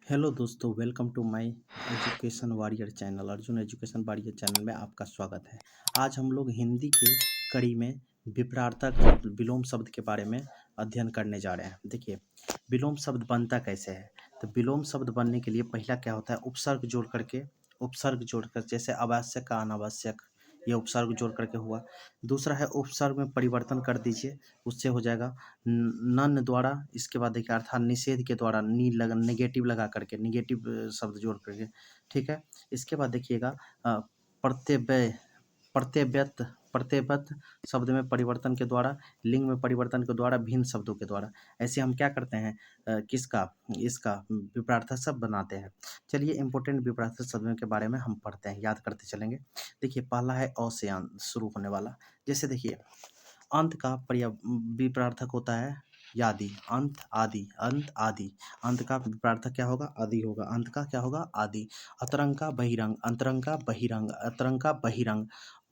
Hello दोस्तों, welcome to my education warrior channel. Arjun education warrior channel में आपका स्वागत है। आज हम लोग हिंदी के कड़ी में विपरार्थक विलोम शब्द के बारे में अध्ययन करने जा रहे हैं। देखिए, विलोम शब्द बनता कैसे है। तो विलोम शब्द बनने के लिए पहला क्या होता है, उपसर्ग जोड़कर, जैसे आवश्यक का अनावश्यक, ये उपसर्ग जोड़ करके हुआ। दूसरा है उपसर्ग में परिवर्तन कर दीजिए, उससे हो जाएगा नन द्वारा। इसके बाद देखिए अर्थात निषेध के द्वारा नेगेटिव लगा करके, नेगेटिव शब्द जोड़ करके, ठीक है। इसके बाद देखिएगा प्रत्यय प्रत्ययव्यत प्रत्ययवत शब्द में परिवर्तन के द्वारा, लिंग में परिवर्तन के द्वारा, भिन्न शब्दों के द्वारा। ऐसे हम क्या करते हैं, इसका विपरार्थक शब्द बनाते हैं। चलिए इंपॉर्टेंट विपरार्थक शब्दों के बारे में हम पढ़ते हैं, याद करते चलेंगे। देखिए पहला है अ से शुरू होने वाला। जैसे देखिए अंत का विपरार्थक होता है यादि, अंत आदि, अंत आदि। अंत का विपरार्थक क्या होगा, आदि होगा। अंत का क्या होगा, आदि। अतरंग का बहिरंग, अंतरंग का बहिरंग, अतरंग का बहिरंग।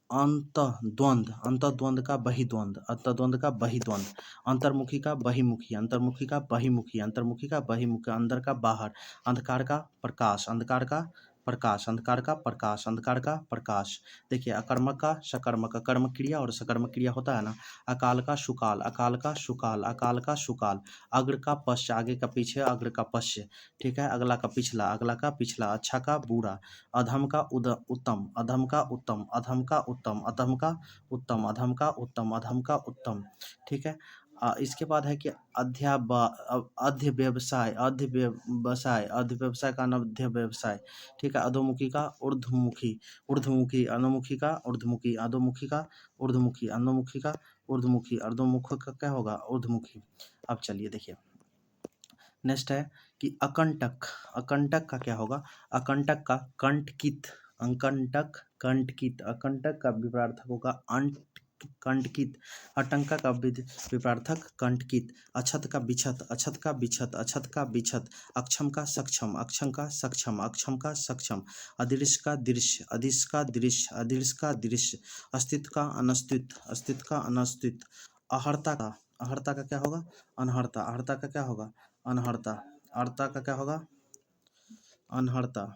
अंतद्वंद का बहिद्वंद, अंतद्वंद का बहिद्वंद। अंतर्मुखी का बहिमुखी, अंतर्मुखी का बहिमुखी, अंतर्मुखी का बहिमुखी। अंदर का बाहर। अंधकार का प्रकाश, अंधकार का प्रकाश, अंधकार का प्रकाश, अंधकार का प्रकाश। देखिए अकर्मक का सकर्मक, कर्म क्रिया और सकर्मक क्रिया होता है ना। अकाल का सुकाल, अकाल का सुकाल, अकाल का सुकाल। अग्र का पश्च, आगे का पीछे, अग्र का पश्च, ठीक है। अगला का पिछला, अगला का पिछला। अच्छा का बुरा। अधम का उत्तम, अधम का उत्तम, अधम का उत्तम, अधम का उत्तम, अधम का उत्तम, अधम का उत्तम, ठीक है। इसके बाद है कि अध्य व्यवसाय, अध्य व्यवसाय का अनध्य व्यवसाय, ठीक है। अधोमुखी का ऊर्ध्वमुखी, ऊर्ध्वमुखी। अधोमुखी का ऊर्ध्वमुखी, अधोमुखी का ऊर्ध्वमुखी, अधोमुखी का ऊर्ध्वमुखी, अर्धोमुख का क्या होगा, ऊर्ध्वमुखी। अब चलिए देखिए नेक्स्ट है कि अकंटक। अकंटक का क्या होगा, अकंटक का कंटकित, अकंटक कंटकित। अकंटक का विपरार्थक होगा कंटकित। अटंका का विपरार्थक कंटकित। अछत का बिछत, अछत का बिछत, अछत का बिछत। अक्षम का सक्षम, अक्षम का सक्षम, अक्षम का सक्षम। अदृश्य का दृश्य, अदृश्य का दृश्य, अदृश्य का दृश्य। अस्तित्व का अनस्तित्व, अस्तित्व का अनस्तित्व। अहर्ता का क्या होगा, अनहर्ता। अहर्ता का क्या होगा, अनहर्ता। अर्ता का क्या होगा, अनहर्ता।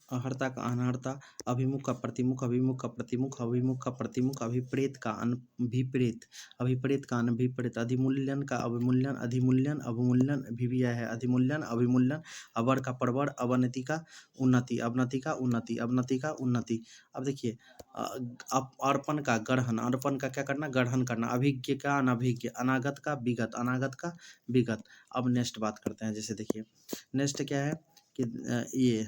अहर्ता का अनहर्ता। अभिमुख का प्रतिमुख, अभिमुख का प्रतिमुख, अभिमुख का प्रतिमुख। अभिप्रेत का अनभिप्रेत, अभिप्रेत का अनभिप्रेत। अधिमूल्यन का अवमूल्यन, अधिमूल्यन, अवमूल्यन। अभिव्यय है अधिमूल्यन, अभिमूल्यन। अवर का परवर, अवनति का उन्नति, अवनति का उन्नति, अवनति का उन्नति। अब देखिए अर्पण का गढ़न, अर्पण का क्या करना, गढ़न करना। अभिज्ञ का अनभिज्ञ, अनागत का विगत, अनागत का विगत। अब नेक्स्ट बात करते हैं। जैसे देखिए नेक्स्ट क्या है कि ये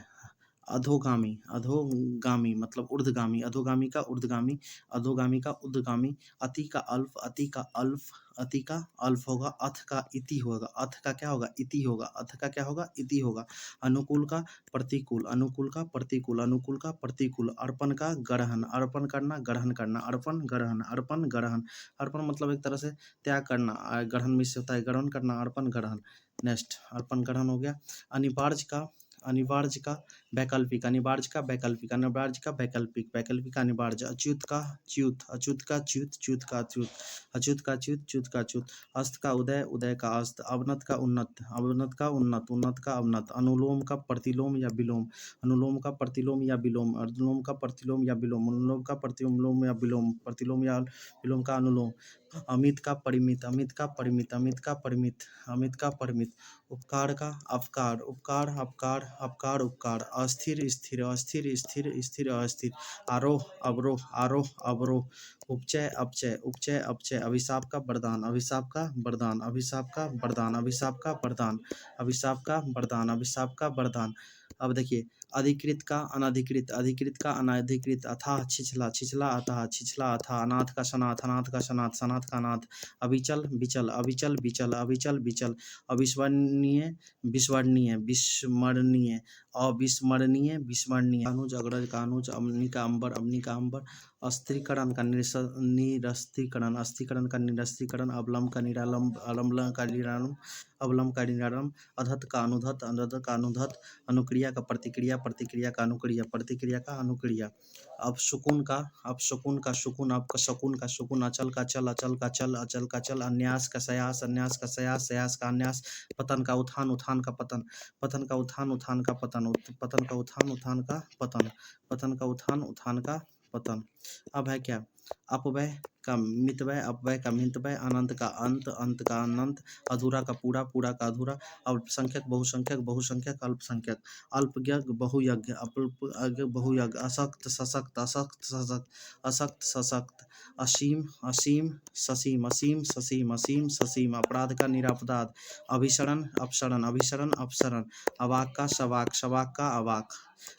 अधोगामी, अधोगामी मतलब ऊर्ध्वगामी। अधोगामी का ऊर्ध्वगामी, अधोगामी का ऊर्ध्वगामी। अति का अल्प, अति का अल्प, अति का अल्प होगा। अथ का इति होगा, अथ का क्या होगा, इति होगा, अथ का क्या होगा, इति होगा। अनुकूल का प्रतिकूल, अनुकूल का प्रतिकूल, अनुकूल का प्रतिकूल। अर्पण का गढ़न, अर्पण करना, गढ़न करना। अर्पण गढ़न, अर्पण गढ़न। अर्पण मतलब एक तरह से त्याग करना, गढ़न में से होता है ग्रहण करना, अर्पण गढ़न। नेक्स्ट अर्पण गढ़न हो गया। अनिवार्य का वैकल्पिक, अनिवार्य का वैकल्पिक, अनिवार्य का वैकल्पिक, वैकल्पिक का अनिवार्य। अच्युत का च्युत, अच्युत का च्युत, च्युत का अच्युत, अच्युत का च्युत, च्युत का च्युत। अस्त का उदय, उदय का अस्त। अवनत का उन्नत, अवनत का उन्नत, उन्नत का अवनत। अनुलोम का प्रतिलोम या विलोम, अनुलोम का प्रतिलोम या विलोम, अनुलोम का प्रतिलोम या विलोम, अनुलोम का प्रतिलोम या विलोम, प्रतिलोम या विलोम का अनुलोम। अमित का परिमित, अमित का परिमित, अमित का परिमित, अमित का परिमित। उपकार का अपकार, उपकार अपकार, अपकार उपकार। अस्थिर स्थिर, अस्थिर स्थिर, स्थिर अस्थिर। आरोह अवरोह, आरोह अवरोह। उपचय अपचय, उपचय अपचय। अभिशाप का वरदान, अभिशाप का वरदान, अभिशाप का वरदान, अभिशाप का वरदान, अभिशाप का वरदान, अभिशाप का वरदान। अब देखिए अधिकृत का अनधिकृत, अधिकृत का अनधिकृत। अथाह छिछला, छिछला अथाह, छिछला अथाह। अनाथ का सनाथ, अनाथ का सनाथ, सनाथ का अनाथ। अविचल विचल, अविचल विचल, अविचल विचल। अविस्मरणीय विस्मरणीय, विस्मरणीय, अविस्मरणीय विस्मरणीय। अनुज अग्रज का अनुज, अम्नि का अंबर, अम्नि का अंबर। अस्थिरीकरण का निरस्तीकरण, अस्थिकरण का निरस्तीकरण। अवलंब का निरालंब, अवलंब का निरालंब, अवलंब का निरालंब। अधत का अनुधत, अधत का अनुधत। अनुक्रिया का प्रतिक्रिया, प्रतिक्रिया, प्रतिक्रिया का अनुक्रिया, प्रतिक्रिया का अनुक्रिया। अब सुकून का सुकून, अब शकून का शकून, अचल का चल, अचल का चल, अचल का चल, अन्यास का सयास, अन्यास का सयास, सयास का अन्यास, पतन का उत्थान, उत्थान का पतन, पतन का उत्थान, उत्थान का पतन, पतन का उत्थान, उत्थान का पतन, पतन का उत्थान, उत्थान का पतन। अब है क्या? अपव्यय का मितव्यय, अपव्यय का मितव्यय, अनंत का अंत, अंत का अनंत, अधूरा का पूरा, पूरा का अधूरा, अल्पसंख्यक बहुसंख्यक, बहुसंख्यक अल्पसंख्यक, अल्पज्ञ बहुयज्ञ, अल्पज्ञ बहुयज्ञ, अशक्त सशक्त, अशक्त सशक्त, अशक्त सशक्त, असीम असीम, ससीम असीम, ससीम असीम, ससीम, अपराध का निरपराध, अभिसरण अपसरण, अभिसरण अपसरण, अवाक का शवाक, शवाक का अवाक,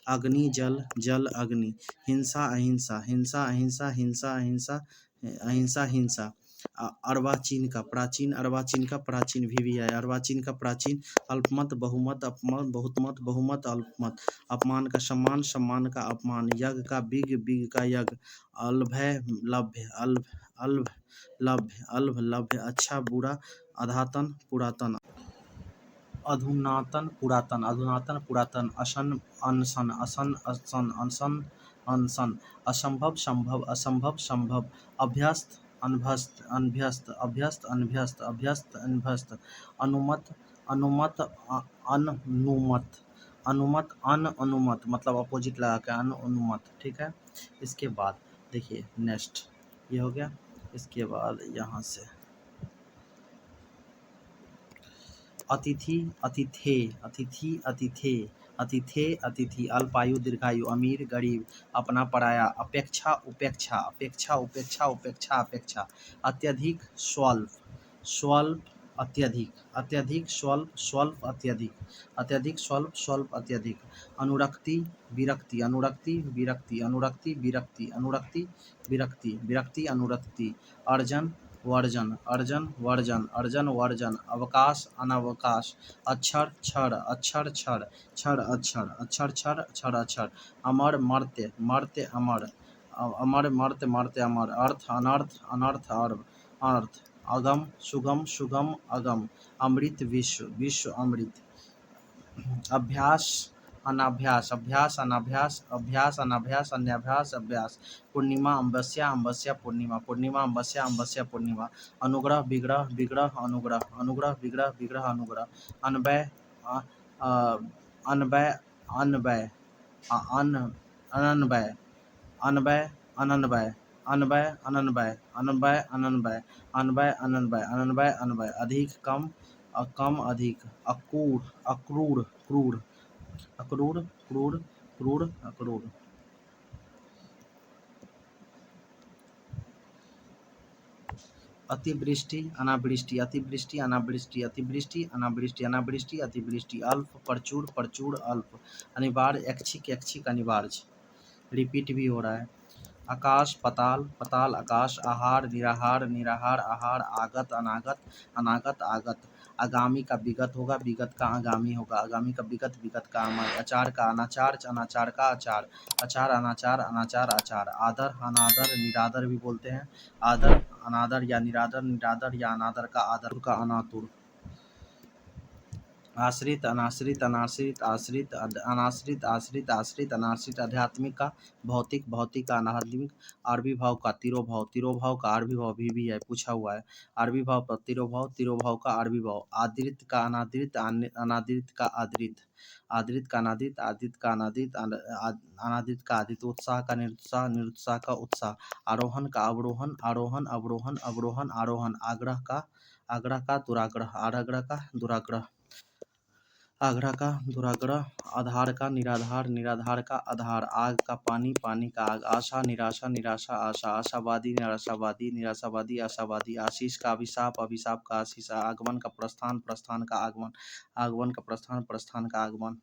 अग्नि जल, जल अग्नि, हिंसा अहिंसा, हिंसा अहिंसा, हिंसा अहिंसा, अहिंसा हिंसा, अर्वाचीन का प्राचीन, अर्वाचीन का प्राचीन भी है, अर्वाचीन का प्राचीन, अल्पमत बहुमत, अपमत बहुतमत, बहुमत अल्पमत, अपमान का सम्मान, सम्मान का अपमान, यज्ञ का बिग, बिग का यज्ञ, अल्भय लभ्य, अल्भ अल्भ लभ्य, अल्भ लभ्य, अच्छा बुरा, अधातन पुरातन, अधुनातन पुरातन, अधुनातन पुरातन, असन अनसन, असन असन, अनसन अनसन, असंभव संभव, असंभव संभव, अभ्यस्त अनभ्यस्त, अनभ्यस्त, अभ्यस्त अनभ्यस्त, अभ्यस्त अनभ्यस्त, अनुमत अनुमत, अनुमत, अनुमत अनुमत, मतलब अपोजिट लगा के अनुमत। ठीक है। इसके बाद देखिए नेक्स्ट ये हो गया। इसके बाद यहाँ से अतिथि, अतिथे, अतिथि, अतिथे, अतिथे, अतिथि, अल्पायु दीर्घायु, अमीर गरीब, अपना पराया, अपेक्षा उपेक्षा, अपेक्षा उपेक्षा, उपेक्षा अपेक्षा, अत्यधिक स्वल्प, स्वल्प अत्यधिक, अत्यधिक स्वल्प, स्वल्प अत्यधिक, अत्यधिक स्वल्प, स्वल्प अत्यधिक, अनुरक्ति विरक्ति, अनुरक्ति विरक्ति, अनुरक्ति विरक्ति, अनुरक्ति विरक्ति, विरक्ति अनुरक्ति, अर्जन वर्जन, अर्जन वर्जन, अर्जन वर्जन, अवकाश अनवकाश, अक्षर क्षर, अक्षर क्षर, क्षर अक्षर, अक्षर क्षर, क्षर अक्षर, अमर मर्त्य, मर्त्य अमर, अमर मर्त्य, मर्त्य अमर, अर्थ अनर्थ, अनर्थ अर्थ, अर्थ, अगम सुगम, सुगम अगम, अमृत विश्व, विश्व अमृत, अभ्यास अनाभ्यास, अभ्यास अनाभ्यास, अभ्यास अनाभ्यास, अन्याभ्यास अभ्यास, पूर्णिमा अमावस्या, अमावस्या पूर्णिमा, पूर्णिमा अमावस्या, अमावस्या पूर्णिमा, अनुग्रह विग्रह, विग्रह अनुग्रह, अनुग्रह विग्रह, विग्रह अनुग्रह, अनवय अनवय, अनवय अनन्वय, अनवय अनन्वय, अनवय अनन्वय, अनवय अनन्वय, अनवय अनन्वय, अनन्वय अनवय, अधिक कम, कम अधिक, अक्रूर, अक्रूर क्रूर, अक्रूर क्रूर, क्रूर अक्रूर, अतिवृष्टि अनावृष्टि, अतिवृष्टि अनावृष्टि, अतिवृष्टि अनावृष्टि, अनावृष्टि अतिवृष्टि, अल्प प्रचुर, प्रचुर अल्प, अनिवार्य ऐच्छिक, ऐच्छिक अनिवार्य, रिपीट भी हो रहा है, आकाश पताल, पताल आकाश, आहार निराहार, निराहार आहार, आगत अनागत, अनागत आगत, आगामी का विगत होगा, विगत का आगामी होगा, आगामी का विगत, विगत का आगामी, आचार का अनाचार, अनाचार का आचार, आचार अनाचार, अनाचार आचार, आदर अनादर, निरादर भी बोलते हैं, आदर अनादर या निरादर, निरादर या अनादर का आदर का अनातुर, आश्रित अनाश्रित, अनाश्रित आश्रित, अनाश्रित आश्रित, आश्रित अनाश्रित, आध्यात्मिक का भौतिक, भौतिक का अनाध्यात्मिक, आर्विभाव का तिरोभाव, तिरोभाव का आर्विभाव भी है, पूछा हुआ है, आर्विभाव का तिरोभाव, तिरोभाव का आर्विभाव, आदृत का अनादृत, अनादृत का आदृत, आदृत का अनादृत, आदृत का अनादृत, अनादृत का आदित, उत्साह का निरुत्साह, निरुत्साह का उत्साह, आरोहण का अवरोहण, आरोहण अवरोहण, अवरोहण आरोहण, आग्रह का दुराग्रह, आग्रह का दुराग्रह, आग्रह का दुराग्रह, आधार का निराधार, निराधार का आधार, आग का पानी, पानी का आग, आशा निराशा, निराशा आशा, आशावादी निराशावादी, निराशावादी आशावादी, आशीष का अभिशाप, अभिशाप का आशीष, आगमन का प्रस्थान, प्रस्थान का आगमन, आगमन का प्रस्थान, प्रस्थान का आगमन,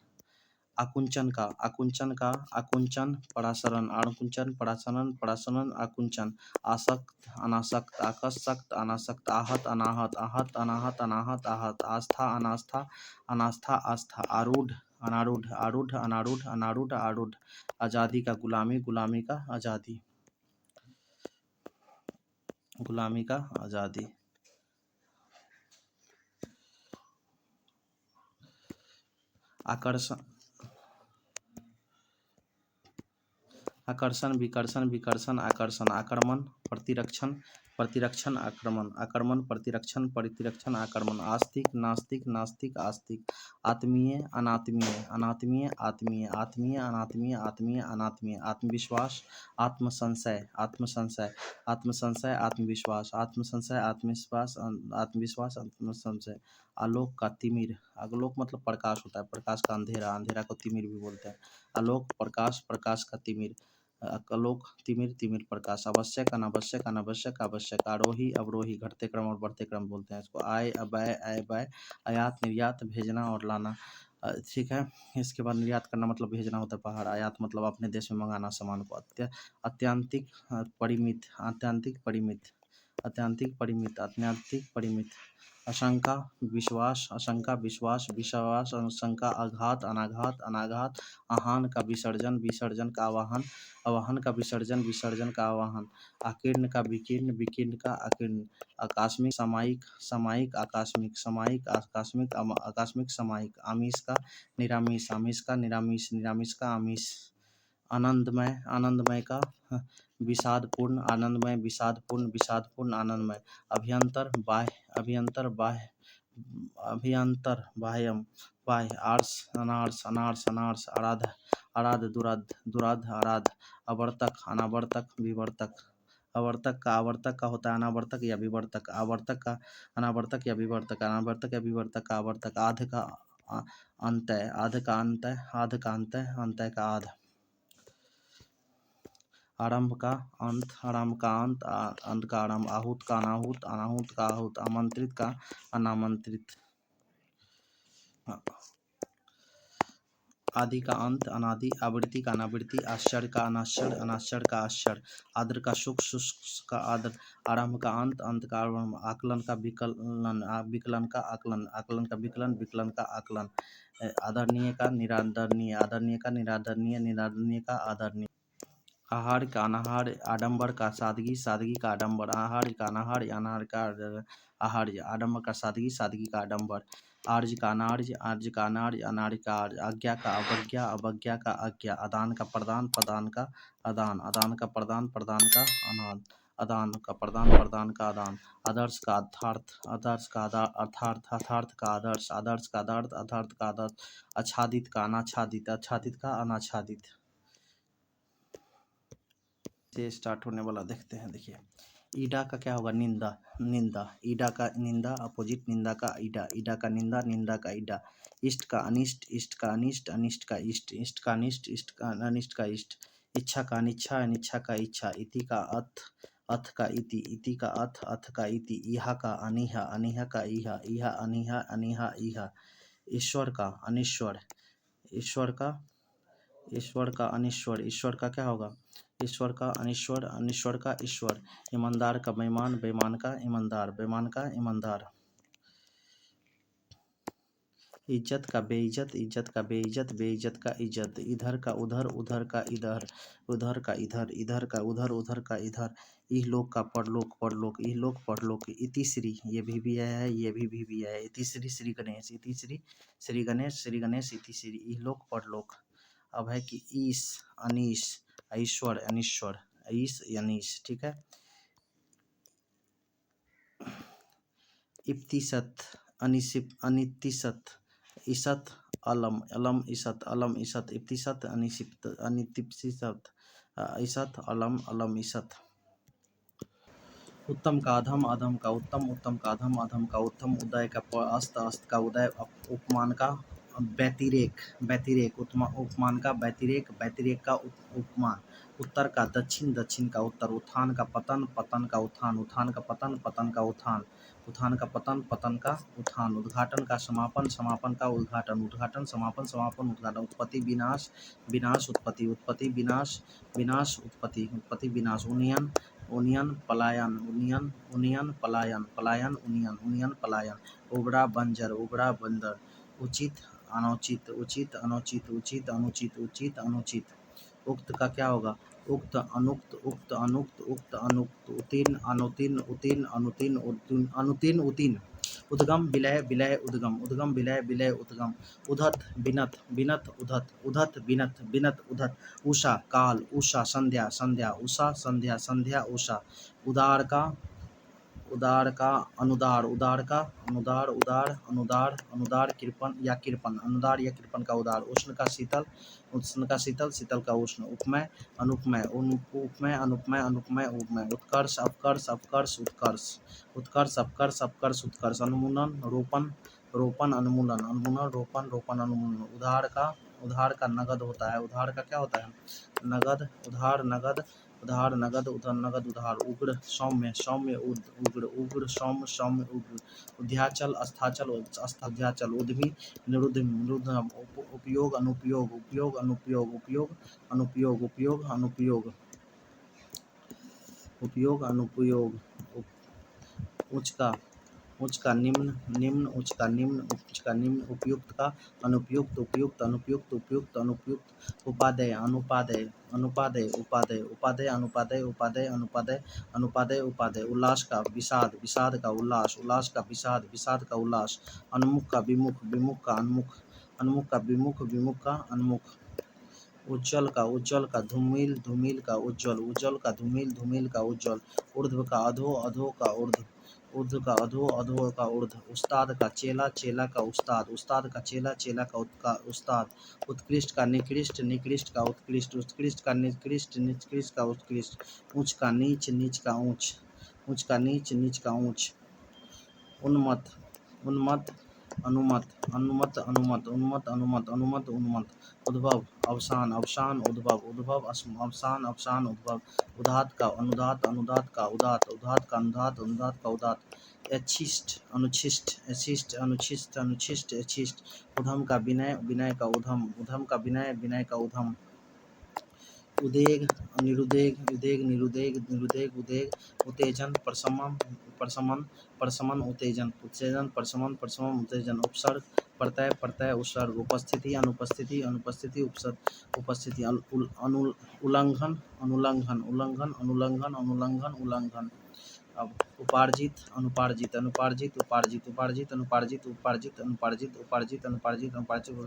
आकुंचन का आकुंचन, परासरण, आकुंचन परासरण, परासरण आकुंचन, आसक्त अनासक्त, आकसक्त अनासक्त, आहत अनाहत, आहत अनाहत, अनाहत आहत, आस्था अनास्था, अनास्था आस्था, आरूढ़ अनारूढ़, आरूढ़ अनारूढ़, अनारूढ़ आरूढ़, आज़ादी का गुलामी, गुलामी का आज़ादी, गुलामी का आज़ादी, आकर्षण आकर्षण विकर्षण विकर्षण आकर्षण आक्रमण प्रतिरक्षण प्रतिरक्षण आक्रमण आक्रमण प्रतिरक्षण प्रतिरक्षण आक्रमण आस्तिक नास्तिक नास्तिक आस्तिक आत्मीय अनात्मीय अनात्मीय आत्मीय आत्मीय अनात्मीय आत्मीय अनात्मीय आत्मविश्वास आत्मसंशय आत्मसंशय आत्मसंशय आत्मविश्वास आत्मसंशय आत्मविश्वास आत्मविश्वास आत्मसंशय आलोक का तिमिर आलोक मतलब प्रकाश होता है, प्रकाश का अंधेरा, अंधेरा को तिमिर भी बोलते हैं। आलोक प्रकाश, प्रकाश का तिमिर, आलोक तिमिर, तिमिर प्रकाश। आवश्यक अनावश्यक अनावश्यक आवश्यक आरोही अवरोही घटते क्रम और बढ़ते क्रम बोलते हैं इसको। आय अबय अय बय आयात निर्यात भेजना और लाना, ठीक है। इसके बाद निर्यात करना मतलब भेजना होता है बाहर, आयात मतलब अपने देश में मंगाना सामान को। अत्यंतिक परिमित अत्यंतिक परिमित अत्यंतिक परिमित अत्यंतिक परिमित आशंका विश्वास आशंका विश्वास विश्वास आशंका आघात अनाघात अनाघात आह्वान का विसर्जन विसर्जन का आवाहन आवाहन का विसर्जन विसर्जन का आवाहन आकीर्ण का विकीर्ण विकीर्ण का आकीर्ण आकस्मिक सामायिक सामायिक आकस्मिक सामायिक आकस्मिक आकस्मिक सामायिक आमिष का निरामिष आमिष का निरामिष निरामिष का आमिष आनंदमय आनंदमय का विषादपूर्ण आनंदमय विषादपूर्ण विषादपूर्ण आनंदमय अभ्यंतर बाह्य अभ्यंतर बाह्य अभ्यंतर बाह्यम बाह्य आर्स अनार्स अनार्स अनार्स आराध आराध दुराध दुराध आराध आवर्तक अनावर्तक विवर्तक आवर्तक का होता है अनावर्तक या विवर्तक, आवर्तक का अनावर्तक या विवर्तक, अनावर्तक या विवर्तक का आवर्तक। आध का अंतय आध का अंतय आध का अंतय अंतय का आध आरंभ का अंत आरंभ का अंत अंत का आरंभ आहूत का अनाहूत अनाहूत का आहूत आमंत्रित का अनामंत्रित आदि का अंत अनादि आवृत्ति का अनावृत्ति आश्चर्य का अनाश्चर्य अनाश्चर्य का आश्चर्य आद्र का शुक शुष्क का आद्र आरंभ का अंत अंत का आरंभ आकलन का विकलन विकलन का आकलन आकलन का विकलन विकलन का आकलन आदरणीय का निरादरणीय आदरणीय का निरादरणीय निरादरणीय का आदरणीय आहार का अनाहार आडंबर का सादगी सादगी का आडंबर आहार का अनाहार अनाहार का आहार्य आडंबर का सादगी सादगी का आडंबर आर्य का अनार्य आर्य का अनार्य अनार्य का आर्य आज्ञा का अवज्ञा अवज्ञा का आज्ञा आदान का प्रदान प्रदान का आदान आदान का प्रदान प्रदान का अनाद आदान का प्रदान प्रदान का आदान आदर्श का अर्थार्थ आदर्श का अर्थार्थ अर्थार्थ का आदर्श आदर्श का आदर्श अर्थार्थ का आदर्श आच्छादित का अनाच्छादित आच्छादित का अनाच्छादित से स्टार्ट होने वाला देखते हैं। देखिए ईडा का क्या होगा निंदा निंदा ईडा का निंदा अपोजिट निंदा का ईडा ईडा का निंदा निंदा का ईडा इष्ट का अनिष्ट इष्ट का अनिष्ट अनिष्ट का इष्ट इष्ट का अनिष्ट इष्ट का अनिष्ट का इष्ट इच्छा का अनिच्छा अनिच्छा का इच्छा इति का अथ अथ का इति इति का अथ अथ का इति इहा का अनिहा अनिहा का इहा इहा अनिहा अनिहा इहा ईश्वर का अनिश्वर ईश्वर का अनिश्वर ईश्वर का क्या होगा ईश्वर का अनिश्वर अनिश्वर का ईश्वर ईमानदार का बेईमान बेईमान का ईमानदार बेईमान का ईमानदार इज्जत का बेइज्जत इज्जत का बेइज्जत बेइज्जत का इज्जत इधर का उधर उधर का इधर उधर का इधर इधर का उधर उधर का इधर इहलोक का परलोक परलोक इहलोक परलोक इतिश्री ये भी है ये भी है इतिश्री श्री गणेश इतिश्री श्री गणेश इतिश्री इहलोक परलोक अभय की ईश अनीश ईश्वर अनिश्वर ईश अनीश, ठीक है। इप्तिसत अनिसिप अनितिसत इसत अलम अलम इसत अलम इसत इप्तिसत अनिसिप्त अनितिप्सिसत इसत अलम अलम इसत उत्तम का अधम अधम का उत्तम उत्तम का अधम अधम का उत्तम उदय का अस्त अस्त का उदय उपमान का व्यतिरेक व्यतिरेक उपमान का व्यतिरेक व्यतिरेक का उपमान उत्तर का दक्षिण दक्षिण का उत्तर उत्थान का पतन पतन का उत्थान उत्थान का पतन पतन का उत्थान उत्थान का पतन पतन का उत्थान उद्घाटन का समापन समापन का उद्घाटन उद्घाटन समापन समापन उद्घाटन उत्पत्ति विनाश विनाश उत्पत्ति उत्पत्ति विनाश विनाश उत्पत्ति उत्पत्ति विनाश उन्नयन उन्नयन पलायन उन्नयन उन्नयन पलायन पलायन उन्नयन उन्नयन पलायन उबड़ा बंजर उबड़ा बंदर उचित अनुचित उचित अनुचित उचित अनुचित उचित अनुचित उक्त का क्या होगा उक्त अनुक्त उक्त अनुक्त उक्त अनुक्त उत्तीर्ण अनुत्तीर्ण उत्तीर्ण अनुत्तीर्ण अनुतीर्ण उतीर्ण उद्गम विलय विलय उद्गम, उद्गम विलय विलय उद्गम, उधत bint bint उधत, उधत bint bint उधत, Usha काल, उषा संध्या संध्या, उषा संध्या संध्या उषा, उदार का अनुदार, उदार का अनुदार, उदार अनुदार, अनुदार कृपण या कृपण, अनुदार या कृपण का उदार, उष्ण का शीतल, उष्ण का शीतल, शीतल का उष्ण, उपमय अनुपमय, उपमय अनुपमय, अनुपमय उपमय, उत्कर्ष अपकर्ष, अपकर्ष उत्कर्ष, उत्कर्ष अपकर्ष, अपकर्ष उत्कर्ष, अनुमूलन रोपण, रोपण अनुमूलन, अनुमूलन रोपण, रोपण अनुमूलन, उधार का नगद होता है, उधार का क्या होता है? नगद, उधार नगद, उधार नगद, उधर नगद उधार, उग्र सौम्य, सौम्य उग्र, उग्र सौम्य, सौम्य उग्र, उध्याचल अस्ताचल, अस्ताध्याचल, उद्यमी निरुद्यमी, निरुद्यम, उपयोग अनुपयोग, उपयोग अनुपयोग, उपयोग अनुपयोग, उपयोग अनुपयोग, उपयोग अनुपयोग, उच्च का, उच्च का निम्न, निम्न उच्च का निम्न, उच्च का निम्न, उपयुक्त का अनुपयुक्त, उपयुक्त अनुपयुक्त, उपयुक्त अनुपयुक्त, उपादेय अनुपादेय, अनुपादेय उपादेय, उपादेय अनुपादेय, उपादेय अनुपादेय, अनुपादेय उपादेय, उल्लास का विषाद, विषाद का उल्लास, उल्लास का विषाद, विषाद का उल्लास, अनुमुख का विमुख, विमुख का अन्मुख, अन्मुख का विमुख, विमुख का अन्मुख, उज्ज्वल का धूमिल, धूमिल का उज्ज्वल, उज्ज्वल का धूमिल, धूमिल का उज्ज्वल, ऊर्ध्व का अधो, अधो का ऊर्ध्व, ऊर्ध्व का अधो, अधो का ऊर्ध्व, उस्ताद का चेला, चेला का उस्ताद, उस्ताद का चेला, चेला का उस्ताद, उत्कृष्ट का निकृष्ट, निकृष्ट का उत्कृष्ट, उत्कृष्ट का निकृष्ट, निकृष्ट का उत्कृष्ट, उच्च का नीच, नीच का ऊंच, उच्च का नीच, नीच का ऊंच, उन्मत्त, उन्मत्त अनुमत, अनुमत अनुमत, उन्मत्त अनुमत, अनुमत उन्मत्त, उद्भव अवसान, अवसान उद्भव, उद्भव अवसान, अवसान उद्भव, उदात्त का अनुदात, अनुदात का उदात, उदात का अनुदात, अनुदात का उदात, यच्छिष्ट अनुच्छिष्ट, यच्छिष्ट अनुच्छिष्ट, अनुच्छिष्ट यच्छिष्ट, उधम का विनय, विनय का उधम, उधम का विनय, विनय का उधम, उदेग निरुदेग, उदेग निरुदेग, निरुदेग उदेग, उत्तेजन प्रशमन, प्रशमन प्रशमन उत्तेजन, उत्तेजन प्रशमन, प्रशमन उत्तेजन, उपसर्ग प्रत्यय, प्रत्यय उपसर्ग, उपस्थिति अनुपस्थिति, अनुपस्थिति उपसर्ग, उपस्थिति उल्लंघन, अनुल्लंघन, उल्लंघन अनुल्लंघन, अनुल्लंघन उल्लंघन, अब उपार्जित अनुपार्जित, अनुपार्जित उपार्जित, उपार्जित अनुपार्जित, उपार्जित अनुपार्जित, उपार्जित अनुपार्जित, अनुपार्जित,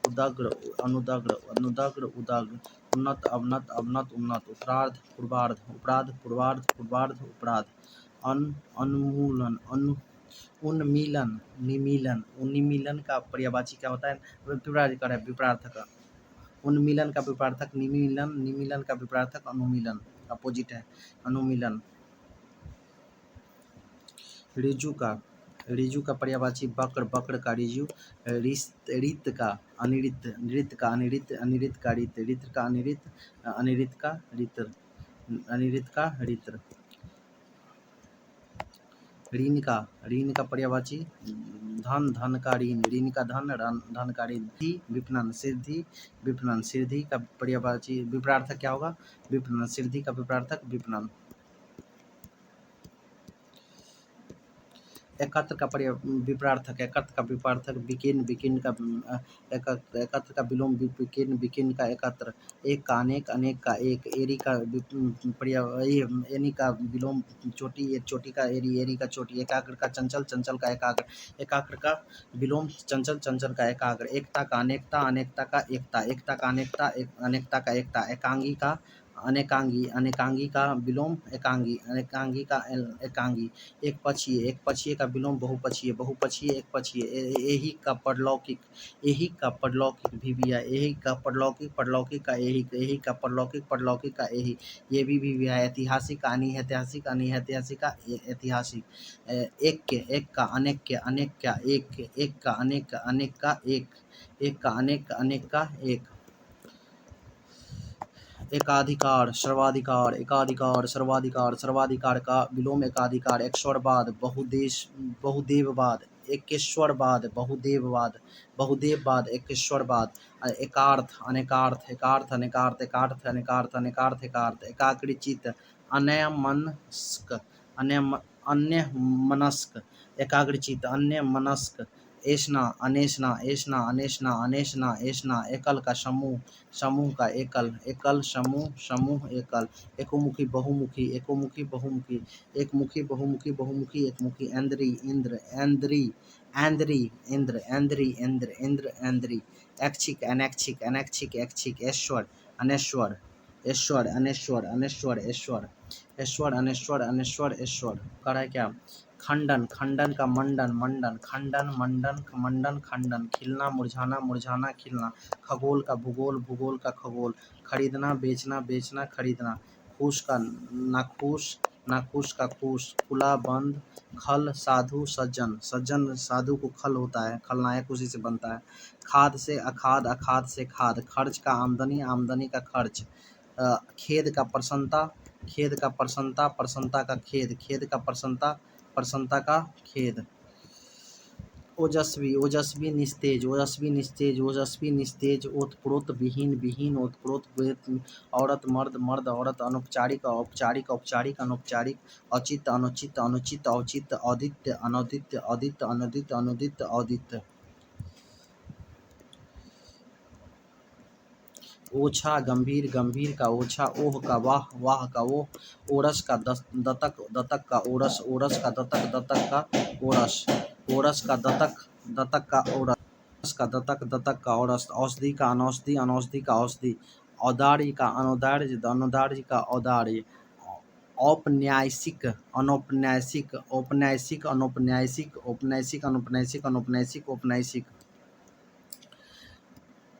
उदग्र अनुदग्र, अनुदग्र उदग्र, उन्नत अवनत, अवनत उन्नत, उत्तरार्ध पूर्वार्ध, उपराध पूर्वार्ध, पूर्वार्ध उपराध, उन्मूलन, उन्मीलन, निमीलन, उन्मीलन का पर्यायवाची क्या होता है? विपरीत है, विपरार्थक, उन्मीलन का विपरार्थक निमीलन, निमीलन का विपरार्थक अनुमीलन, अपोजिट है अनुमीलन, ऋजु का पर्यायवाची वक्र, वक्र का ऋजु, ऋत का अनिऋत, नृत का अनिऋत, अनिऋत का ऋत, ऋत का अनिऋत, अनिऋत का ऋत, अनिऋत का ऋत्र, ऋण का पर्यायवाची धन, धन का ऋण, ऋण का धन, धन का ऋण, विपणन, सिद्धि, विपणन, सिद्धि का पर्यायवाची विपरार्थक क्या होगा? विपणन, सिद्धि का विपरार्थक विपणन, एकत्र का विपरार्थक, एकत्र का विपरार्थक विकीर्ण, विकीर्ण का एकत्र, एकत्र का विलोम विकीर्ण, विकीर्ण का एकत्र, एक का अनेक, अनेक का एक, एरी का एनी का विलोम चोटी, चोटी का एरी, एरी का चोटी, एकाग्र का चंचल, चंचल का एकाग्र, एकाग्र का विलोम चंचल, चंचल का एकाग्र, एकता का अनेकता, अनेकता का एकता, एकता का अनेकता, अनेकता का एकता, एकांगी का अनेकांगी, अनेकांगी का विलोम एकांगी, अनेकांगी का एकांगी, एक पक्षीय, एक पक्षीय का विलोम बहुपक्षीय, बहुपक्षीय एक पक्षीय, एही का परलौकिक, एही का परलौकिक भी है, एही का परलौकिक, परलौकिक का एही, एही का परलौकिक, परलौकिक का एही, ये भी है, ऐतिहासिक, अनैतिहासिक, अनैतिहासिक का ऐतिहासिक, एक के, एक का अनेक के, अनेक का एक, एक का अनेक, अनेक का एक, एक का अनेक, अनेक का एक, एकाधिकार, सर्वाधिकार, एकाधिकार, सर्वाधिकार, सर्वाधिकार का विलोम एकाधिकार, एकस्वरवाद, बहुदेश, बहुदेववाद, एकेश्वरवाद, बहुदेववाद, बहुदेववाद, एकेश्वरवाद, एकार्थ, अनेकार्थ, एकार्थ, अनेकार्थ, एकार्थ, अनेकार्थ, अनेकार्थ, एकार्थ, एकाग्रचित्त, अन्यमनस्क, अन्यमनस्क, एकाग्रचित्त, अन्यमनस्क, ऐष्णा अनेष्णा ऐष्णा अनेष्णा अनेष्णा ऐष्णा एकल का समूह समूह का एकल एकल समूह समूह एकल एकोमुखी बहुमुखी एकोमुखी बहुमुखी एकमुखी बहुमुखी बहुमुखी एकमुखी ऐन्द्री इंद्र ऐन्द्री ऐन्द्री इंद्र ऐन्द्री इंद्र इंद्र ऐन्द्री ऐच्छिक अनैच्छिक अनैच्छिक ऐच्छिक ऐश्वर अनेश्वर ऐश्वर अनेश्वर अनेश्वर ऐश्वर ऐश्वर अनेश्वर अनेश्वर ऐश्वर कर है क्या खंडन खंडन का मंडन मंडन खंडन मंडन मंडन खंडन खिलना मुरझाना मुरझाना खिलना खगोल का भूगोल भूगोल का खगोल खरीदना बेचना बेचना खरीदना खूस का नाखूस नाखूस का खूस खुला बंद खल साधु सज्जन सज्जन साधु को खल होता है खलनायक उसी से बनता है खाद से अखाद अखाद से खाद खर्च का आमदनी आमदनी का खर्च खेद का प्रसन्नता खेद का प्रसन्नता प्रसन्नता का खेद खेद का प्रसन्नता प्रसन्नता का खेद ओजस्वी ओजस्वी निस्तेज ओजस्वी निस्तेज ओजस्वी निस्तेज ओतप्रोत विहीन विहीन ओतप्रोत औरत मर्द मर्द औरत अनौपचारिक औपचारिक औपचारिक अनौपचारिक औचित्य अनुचित अनुचित औचित्य औदित्य अनौदित्य औदित्य अनुदित अनुदित औदित्य ओछा गंभीर गंभीर का ओछा ओह का वाह वाह का ओह ओरस का दतक दतक का ओरस ओरस का दतक दतक का ओरस ओरस का दतक दतक का ओरस का दतक दतक का ओरस औषधि का अनौषधि अनौषधि का औषधि औदार्य का अनौदार्य अनौदार्य का औदार्य औपन्यासिक अनौपन्यासिक औपन्यासिक अनौपन्यासिक औपन्यासिक अनौपन्यासिक अनौपन्यासिक औपन्यासिक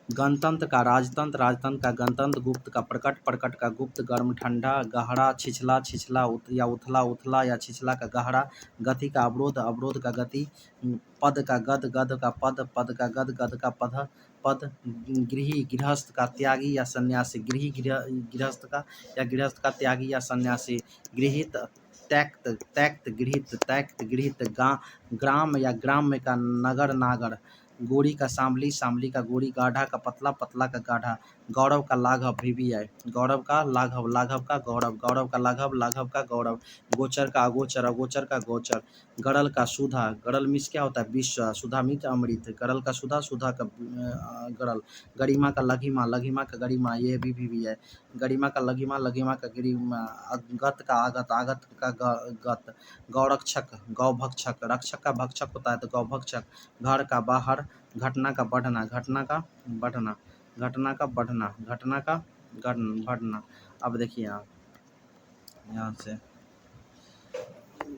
गणतंत्र का राजतंत्र राजतंत्र का गणतंत्र गुप्त का प्रकट प्रकट का गुप्त गर्म ठंडा गहरा छिछला छिछला या उथला उथला या छिछला का गहरा गति का अवरोध अवरोध का गति पद का गद गद का पद पद का गद गद का पद पद गृही गृहस्थ का त्यागी या सन्यासी गृही गृहस्थ का या गृहस्थ का त्यागी या सन्यासी गृहित त्यक्त त्यक्त गृहित त्यक्त गृहित ग्राम या ग्राम्य का नगर नागर गोरी का सांबली सांबली का गोरी गाढ़ा का पतला पतला का गाढ़ा गौरव का लाघव VVI गौरव का लाघव लाघव का गौरव गौरव का लाघव लाघव का गौरव गोचर का अगोचर अगोचर का गोचर गड़ल का सुधा गड़ल मिस क्या होता है विश्व सुधा मित अमृत गड़ल का सुधा सुधा का गड़ल गरिमा का लघिमा लघिमा का गरिमा ये भी VVI गरिमा का लघिमा लघिमा का गरिमा गत का आगत आगत का गत गौरक्षक गौभक्षक रक्षक का भक्षक होता है तो गौभक्षक घर का बाहर घटना का बढ़ना घटना का बढ़ना घटना का बढ़ना घटना का बढ़ना अब देखिए आप यहाँ से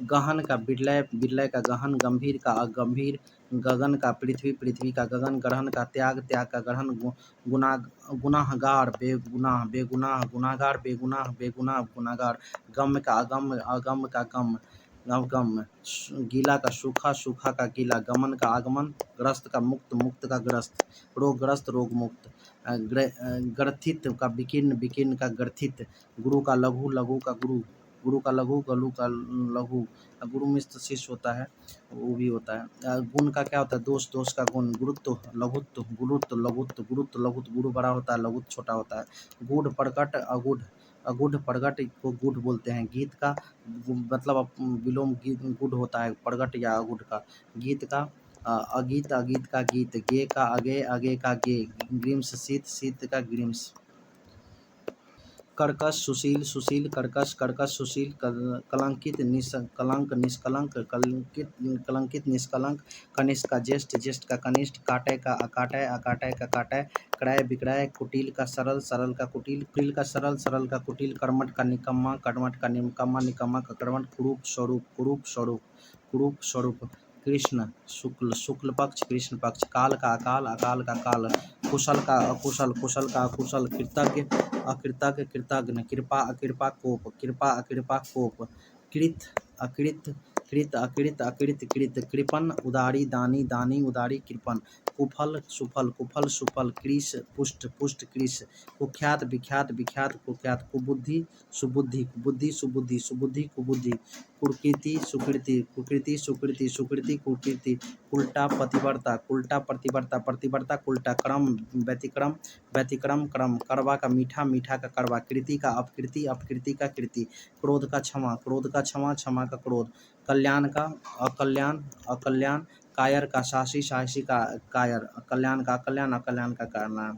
गहन का बिरलय बिरलय का गहन गंभीर का अगंभीर गगन का पृथ्वी पृथ्वी का गगन ग्रहण का त्याग त्याग का ग्रहण गुना गुनाहगार बेगुनाह बेगुनाह गुनाहगार बेगुनाह बेगुनाह गुनाहगार गम का अगम अगम का गम अवगम गीला का सूखा सूखा का गीला गमन का आगमन ग्रस्त का मुक्त मुक्त का ग्रस्त रोगग्रस्त रोग मुक्त ग्रथित का विकीर्ण विकीर्ण का ग्रथित गुरु का लघु लघु का गुरु गुरु का लघु गलु का लघु गुरु मिश्र शिष्य होता है वो भी होता है गुण का क्या होता है दोष दोष का गुण गुरुत्व लघुत्व गुरुत्व लघुत्व गुरुत्व लघुत्व गुरु बड़ा होता है लघुत्व छोटा होता है गूढ़ प्रकट अगूढ़ अगूढ़ प्रगट को गूढ़ बोलते हैं गीत का मतलब विलोम गीत गूढ़ होता है प्रगट या अगूढ़ का गीत का अगीत अगीत का गीत गे का अगे अगे का गे ग्रीम्स शीत शीत का ग्रीम्स कर्कश सुशील सुशील कर्कश कर्कश सुशील कलंकित निष्कलंक निष्कलंक कलंकित कलंकित निष्कलंक कनिष्ठ का ज्येष्ठ ज्येष्ठ का कनिष्ठ काटय का अकाटय अकाटय का काटय क्रय विक्रय कुटिल का सरल सरल का कुटिल कुटिल का सरल सरल का कुटिल कर्मठ का निकम्मा कर्मठ का निकम्मा निकम्मा का कर्मठ कुरूप स्वरूप कुरूप स्वरूप कुरूप स्वरूप कृष्ण शुक्ल शुक्ल पक्ष कृष्ण पक्ष काल का अकाल अकाल का काल कुशल का अकुशल कुशल का अकुशल कृतज्ञ अकृतज्ञ कृतज्ञ कृपा अकृपा कोप कृपा अकृपा कोप कृत अकृत कृत अकृत अकृत कृत कृपन उदारी दानी दानी उदारी कृपन कुफल सुफल कुफल सुफल कृष पुष्ट पुष्ट कृष कुख्यात विख्यात विख्यात कुख्यात कुबुद्धि सुबुद्धि कुबुद्धि सुबुद्धि सुबुद्धि कुबुद्धि कुकृति सुकृति कुकृति सुकृति सुकृति कुकृति उल्टा पतिवर्ता उल्टा प्रतिवर्ता प्रतिवर्ता उल्टा क्रम व्यतिक्रम व्यतिक्रम क्रम करवा का मीठा मीठा का करवा कृति का अपकृति अपकृति का कृति क्रोध का क्षमा क्रोध का क्षमा क्षमा का क्रोध कल्याण का अकल्याण अकल्याण कायर का साहसी, साहसी का कायर, कल्याण का कल्याण, अकल्याण का कल्याण।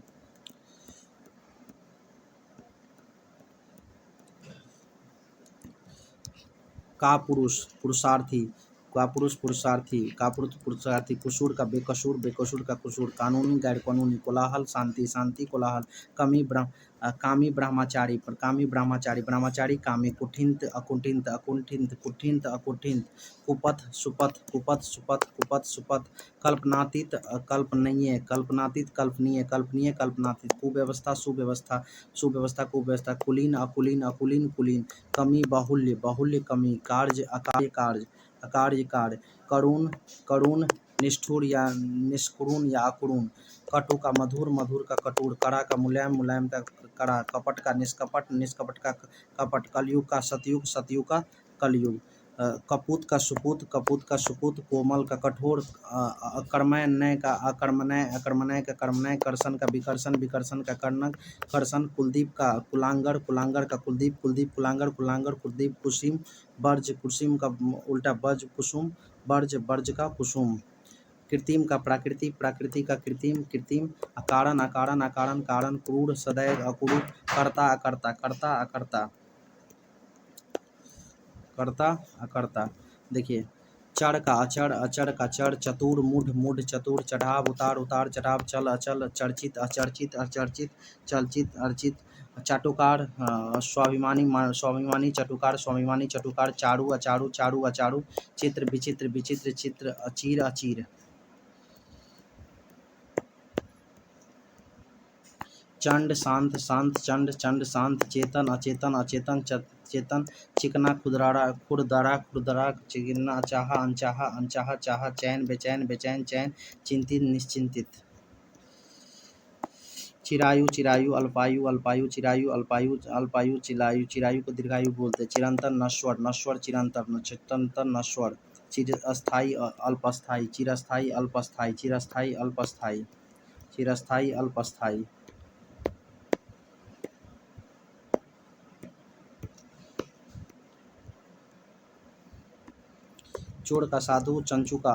का पुरुष पुरुषार्थी, का पुरुष पुरुषार्थी, का पुरुष पुरुषार्थी। कुसूर का बेकसूर, बेकसूर का कुसूर। कानूनी गैर कानूनी, कोलाहल शांति, शांति कोलाहल। कामी ब्रह्मचारी, प्रकामी ब्रह्मचारी, ब्रह्मचारी कामी। कुठिंत अकुंठित, अकुंठित कुठिंत अकुंठित। कुपथ सुपथ, कुपथ सुपथ, कुपथ सुपथ। कल्पनातीत कल्पनीय, कल्पनातीत कल्पनीय, कल्पनीय कल्पनातीत। कुव्यवस्था सुव्यवस्था, सुव्यवस्था कुव्यवस्था। कुलीन अकुलीन, अकुलीन कुलीन। कमी बाहुल्य, बाहुल्य कमी। कार्य अकार्य कार्य, अकार्य कार्य। करुण करुण, निष्ठुर या निष्कुरुण या अकुरुण। कटु का मधुर, मधुर का कटुर। कड़ा का मुलायम, मुलायम का कड़ा। कपट का निष्कपट, निष्कपट का कपट। कलयुग का सतयुग, सतयुग का कलयुग। कपूत का सुपूत, कपूत का सुपूत। कोमल का कठोर। अकर्मण्य का अकर्मण्य, अकर्मण्य का कर्मण्य। कर्षण का विकर्षण, विकर्षण का कर्णक कर्षण। कुलदीप का कुलांगर, कुलांगर का कुलदीप, कुलदीप कुलांगर, कुलांगर कुलदीप। कुसुम वर्ज, कुसुम का उल्टा वर्ज कुसुम, वर्ज वर्ज का कुसुम। कृत्रिम का प्राकृतिक, प्राकृतिक का कृत्रिम, कृत्रिम। अकारण, अकारण, अकारण कारण। क्रूर सदैव अक्रूर। कर्ता अकर्ता, कर्ता अकर्ता, कर्ता अकर्ता। देखिए, चढ़ का अचढ़, अचढ़ का चढ़। चतुर मूढ़, मूढ़ चतुर। चढ़ाव उतार, उतार चढ़ाव। चल अचल, चर्चित अचर्चित, अचर्चित चलचित अर्चित। चाटुकार स्वाभिमानी, स्वाभिमानी चटुकार, स्वाभिमानी चटुकार। चारु अचारु, चारु अचारु। चित्र विचित्र, विचित्र चित्र। अचीर अचीर। चंड शांत, शांत चंड, चंड शांत। चेतन अचेतन, अचेतन चेतन। चिकना खुदरारा, खुरदरा खुरदरा। चिकना चाहा, अनचाहा अनचाहा चाहा। चैन बेचैन, बेचैन चैन। चिंतित निश्चिंतित। चिरायु, चिरायु अल्पायु, अल्पायु चिरायु, अल्पायु अल्पायु चिरायु। चिरायु को दीर्घायु बोलते। चिरंतर नश्वर, नश्वर चिरंतर, चिरंतर नश्वर। चिरस्थायी अल्पस्थायी, चिरस्थायी अल्पस्थायी, चिरस्थायी अल्पस्थायी, चिरस्थायी अल्पस्थायी। चोर का साधु, चंचू का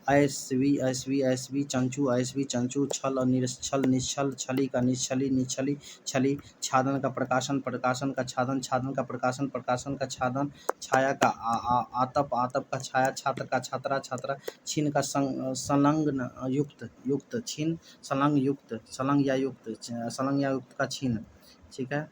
ऐसवी, ऐसवी ऐसवी। चंचू ऐसवी, चंचू। छल निश्छल, निश्छल। छली का निश्छली, निश्छली छली। छादन का प्रकाशन, प्रकाशन का छादन, छादन का प्रकाशन, प्रकाशन का छादन। छाया का आतप, आतप का छाया। छात्र का छात्रा, छात्रा। छिन का संलग्न युक्त, युक्त। छिन संलग्न युक्त, संलग्न या युक्त, संलग्न या युक्त का छिन। ठीक है।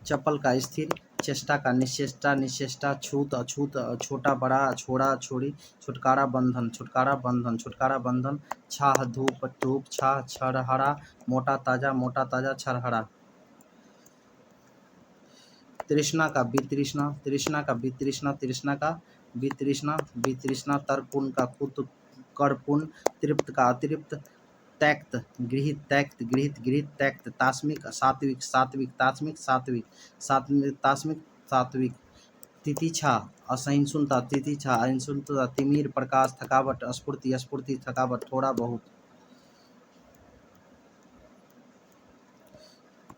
चप्पल का स्थिर। चेष्टा का निश्चेष्टा, निश्चेष्टा। छूत अछूत, छोटा बड़ा, छोड़ा छोड़ी। छुटकारा बंधन, छुटकारा बंधन, छुटकारा बंधन। छाह धूप, धूप छाह। छरहरा, मोटा ताजा, मोटा ताजा छरहरा। तृष्णा का वितृष्णा, तृष्णा का वितृष्णा, तृष्णा का वितृष्णा, वितृष्णा। तर्कपुन का कुत करपुन। तृप्त का अतृप्त। त्यक्त गृहित, त्यक्त गृहित, गृहित त्यक्त। तास्मिक सात्विक, सात्विक तास्मिक, सात्विक सात्विक, तास्मिक सात्विक। तितिक्षा असहिष्णुता, तितिक्षा असहिष्णुता। तिमिर प्रकाश, थकावट, स्फूर्ति, स्फूर्ति थकावट, थोड़ा बहुत।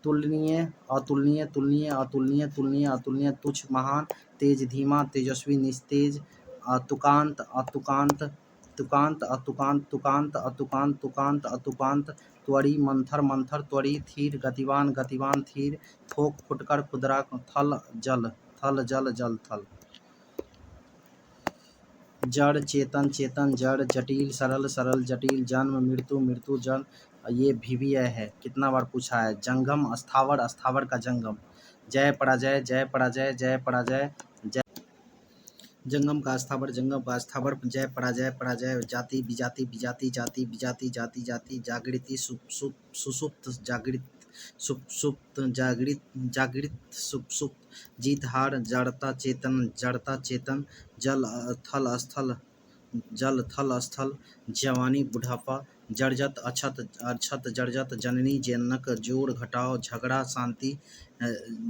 तुलनीय, अतुलनीय, तुलनीय, अतुलनीय, तुलनीय, अतुलनीय। तुच्छ महान, तेज धीमा, तेजस्वी निस्तेज। तुकांत, अतुकांत, तुकांत अतुकांत, तुकांत अतुकांत, तुकांत अतुकांत। त्वरी मंथर, मंथर त्वरी। थीर गतिवान, गतिवान थीर। थोक फुटकर, खुदरा। थल जल, थल जल, जल थल। जड़ चेतन, चेतन जड़। जटिल सरल, सरल जटिल। जन्म मृत्यु, मृत्यु जन्म। ये भी है, कितना बार पूछा है। जंगम अस्थावर, अस्थावर का जंगम। जय पराजय, जय पराजय, जय पराजय, जय। जंगम का अस्थावर, जंगम का अस्थावर। जय पराजय, पराजय। जाति विजाति, विजाति जाति, विजाति जाति, जाति। जागृति सुसुप्त, जागृत सुप्त, जागृत, जागृत सुप्त। जीत हार, जड़ता चेतन, जड़ता चेतन। जल थल स्थल, जल थल स्थल। जवानी बुढ़ापा। जर्जत अछत, अछत जर्जत। जननी जनक, जोड़ घटाव, झगड़ा शांति।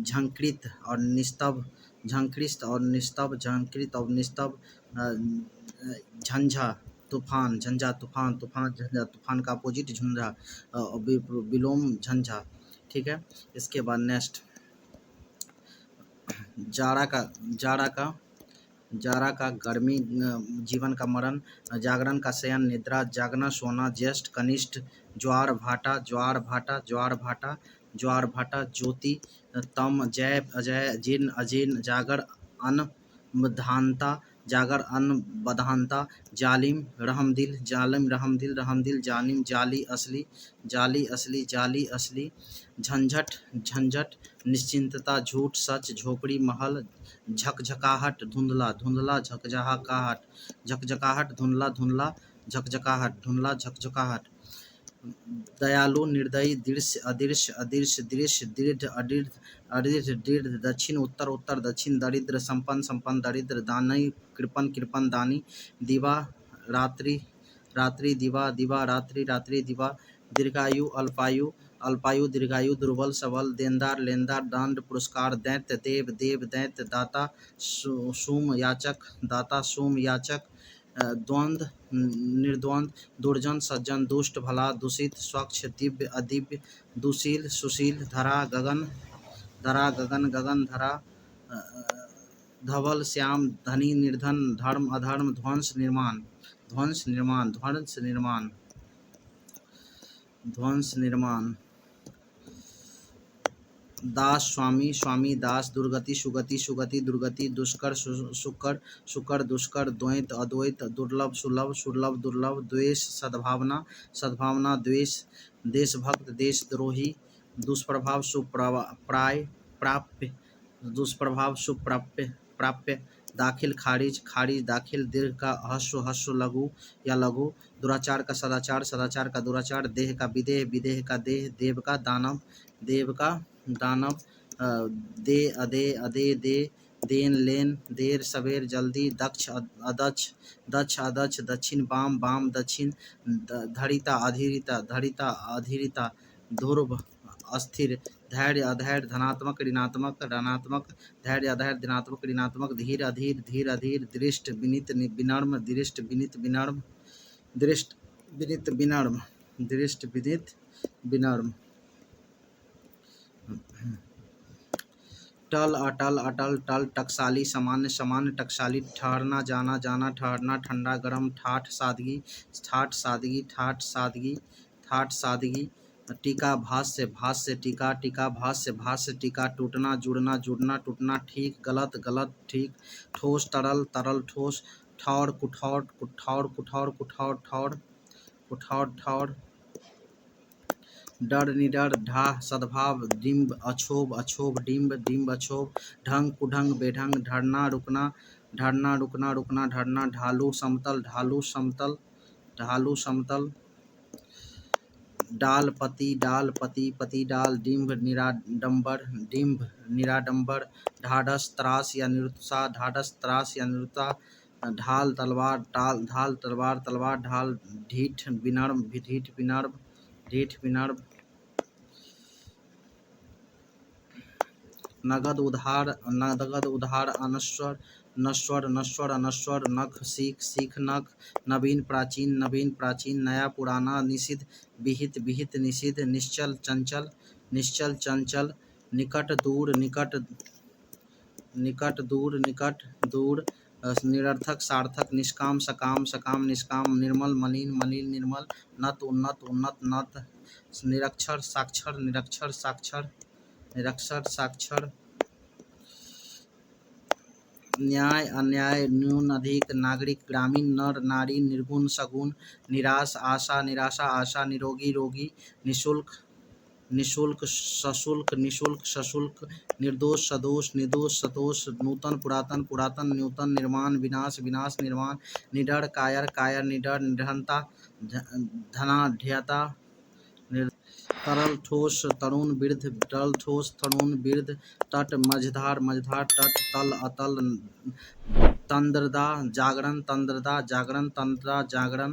झंकृत और निस्तभ, झंकृत और निस्तभ, झंकृत और निस्तभ। झंझा तूफान, झंझा तूफान, तूफान झंझा। तूफान का अपोजिट झंझा, विलोम झंझा। ठीक है। इसके बाद नेक्स्ट, जाड़ा का, जाड़ा का जारा का गर्मी, जीवन का मरण, जागरण का शयन निद्रा, जागना सोना, ज्येष्ठ कनिष्ठ, ज्वार भाटा ज्वार भाटा ज्वार भाटा ज्वार भाटा, ज्योति तम, जय अजय, जीर्ण अजीर्ण, जागर अन बधानता, जागर अन बधानता, जालिम रहमदिल, जालिम रहमदिल, रहमदिल जालिम, जाली असली, जाली असली, जाली असली, झंझट झंझट, निश्चिंतता, झूठ सच, झोपड़ी महल, झकझकाहट, धुंधला धुंधला, झकझकाहट झकझकाहट, धुंधला धुंधला, झकझकाहट, धुंधला झकझकाहट, दयालु निर्दयी, दृश्य अदृश्य, अदृश्य दृश्य, दृढ़ अदृढ़, अदृढ़ दृढ़, दक्षिण उत्तर उत्तर दक्षिण, दरिद्र संपन्न संपन्न दरिद्र, दानी कृपण कृपण दानी, दिवा रात्रि रात्रि, दिवा दिवा रात्रि रात्रि, दिवा, दीर्घायु अल्पायु, अल्पायु दीर्घायु, दुर्बल सबल, देनदार लेनदार, दंड पुरस्कार, दैत्य देव देव, दैत्य दाता, सूम याचक, दाता सूम याचक, द्वंद्व निर्द्वंद, दुर्जन सज्जन, दुष्ट भला, दूषित स्वच्छ, दिव्य अदिव्य, दुशील सुशील, धरा गगन गगन धरा, धवल श्याम, धनी निर्धन, धर्म अधर्म, ध्वंस निर्माण ध्वंस निर्माण ध्वंस निर्माण ध्वंस निर्माण, दास स्वामी स्वामी दास, दुर्गति सुगति सुगति दुर्गति, दुष्कर सुकर सुकर दुष्कर, द्वैत अद्वैत, दुर्लभ सुलभ सुलभ दुर्लभ, द्वेष सद्भावना सद्भावना द्वेष, देशभक्त देशद्रोही, दुष्प्रभाव सुप्राय प्राप्य, दुष्प्रभाव सुप्राप्य प्राप्य, दाखिल खारिज खारिज दाखिल, दीर्घ का हस्व हस्व लघु या लघु, दुराचार का सदाचार सदाचार का दुराचार, देह का विदेह विदेह का देह, देव का दानव देव का दानव, दे अदे अदे दे, देन लेन, देर सवेर जल्दी, दक्ष अदक्ष, दक्ष अदक्ष, दक्षिण बाम बाम दक्षिण, धरिता अधीरिता धरिता अधीरिता, ध्रुव अस्थिर, धैर्य अधैर्य, धनात्मक ऋणात्मक ऋणात्मक, धैर्य अधैर्य धनात्मक ऋणात्मक, धीर अधीर धीर अधीर, दृष्ट विनित विनम्र, दृष्ट विनित विनम्र, दृष्ट विनित विनम्र, दृष्ट विनित विनम्र, टल अटल अटल टल, टकसाली सामान्य सामान्य, टकसाली, ठहरना जाना जाना, ठहरना, ठंडा गर्म, ठाठ सादगी ठाठ सादगी ठाठ सादगी ठाठ सादगी, टीका भाष्य भाष्य टीका टीका भाष्य भाष्य टीका, टूटना जुड़ना जुड़ना टूटना, ठीक गलत गलत ठीक, ठोस तरल तरल ठोस, ठौर कुठौर कुठौर कुठौर कुठौर ठौर कुठौर ठौर, डर निडर, ढाह सद्भाव, डिम्ब अछोभ अछोभ, डिम्ब डिम्ब अछोभ, ढंग कुढंग बेढंग, ढरना रुकना रुकना ढरना, ढालू समतल ढालू समतल, डाल पति पति डाल, डिम्ब निराडंबर, ढाढ़स त्रास या निरुत्साह, ढाढ़स त्रास या निरुत्साह, ढाल तलवार तलवार ढाल, ढीठ विनर्म ढीठ विनर्म, नगद उधार अनश्वर नश्वर अनश्वर, नख सीख नख, नवीन प्राचीन, नया पुराना, निषिद्ध विहित निषिद्ध, निश्चल चंचल, निकट दूर, निरर्थक सार्थक, निष्काम सकाम निष्काम, निर्मल मलिन निर्मल, नत उन्नत नत, निरक्षर साक्षर, न्याय अन्याय, न्यून अधिक, नागरिक ग्रामीण, नर नारी, निर्गुण सगुण, निराश आशा निराशा, निरोगी रोगी, निशुल्क सशुल्क, निर्दोष सदोष सतोष, नूतन पुरातन नूतन, निर्माण विनाश निर्माण, निडर कायर निडर, निडरता धनाढ्यता, तरल ठोस तरुण वृद्ध, तरल ठोस तरुण वृद्ध, तट मझधार तट, तल अतल, तंद्रदा जागरण जागरण,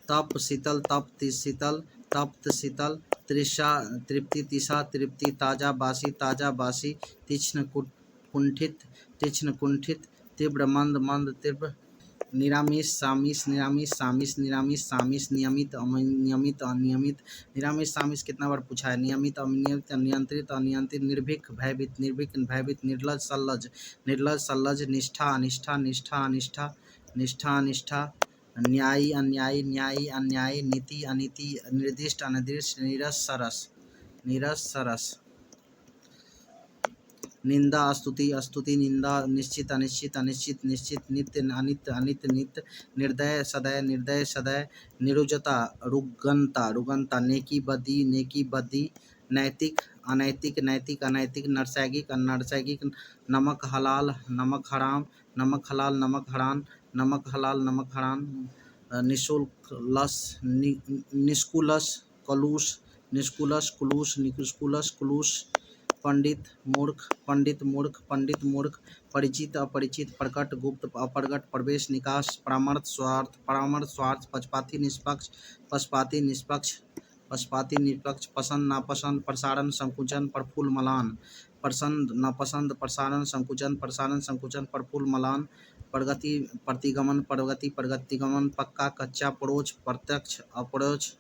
तप शीतल तप्त शीतल, तृप्ति तृप्ति, ताजा बासी, तीक्ष्ण कुंठित, तीव्र मंद तीव्र, निरामिष सामिष निरामिष सामिष निरामिष सामिष नियमित नियमित अनियमित। निरामिष सामिष कितना बार पूछा है। नियमित अनियमित नियंत्रित अनियंत्रित निर्भीक भयभीत निर्भीक भयभीत निर्लज सल्लज निर्लज सल्लज निष्ठा अनिष्ठा निष्ठा अनिष्ठा निष्ठा अनिष्ठा न्यायी अन्यायी न्यायी अन्यायी नीति अनीति निर्दिष्ट अनिर्दिष्ट नीरस सरस नीरस सरस निंदा स्तुति स्तुति निंदा निश्चित अनिश्चित अनिश्चित निश्चित नित्य अनित्य अनित्य नित्य निर्दय सदय निर्दय सदय निरुजता रुगनता रुगनता नेकी बदी नैतिक अनैतिक नैतिक अनैतिक नरसैगिक अनरसैगिक नमक हलाल नमक हराम नमक हलाल नमक हराम नमक हलाल नमक हराम निशुल्क लस निष्कुलस कलुष निष्कुलस कुलूष निष्कुलस कुलूष पंडित मूर्ख पंडित मूर्ख पंडित मूर्ख परिचित अपरिचित प्रकट गुप्त अप्रगट प्रवेश निकास परामर्श स्वार्थ पक्षपाती निष्पक्ष पक्षपाती निष्पक्ष पक्षपाती निष्पक्ष पसंद नापसंद प्रसारण संकुचन प्रफुल्ल मलान पसंद नापसंद प्रसारण संकुचन प्रफुल्ल मलान प्रगति प्रतिगमन प्रगति प्रगतिगमन पक्का कच्चा परोक्ष प्रत्यक्ष अपरोक्ष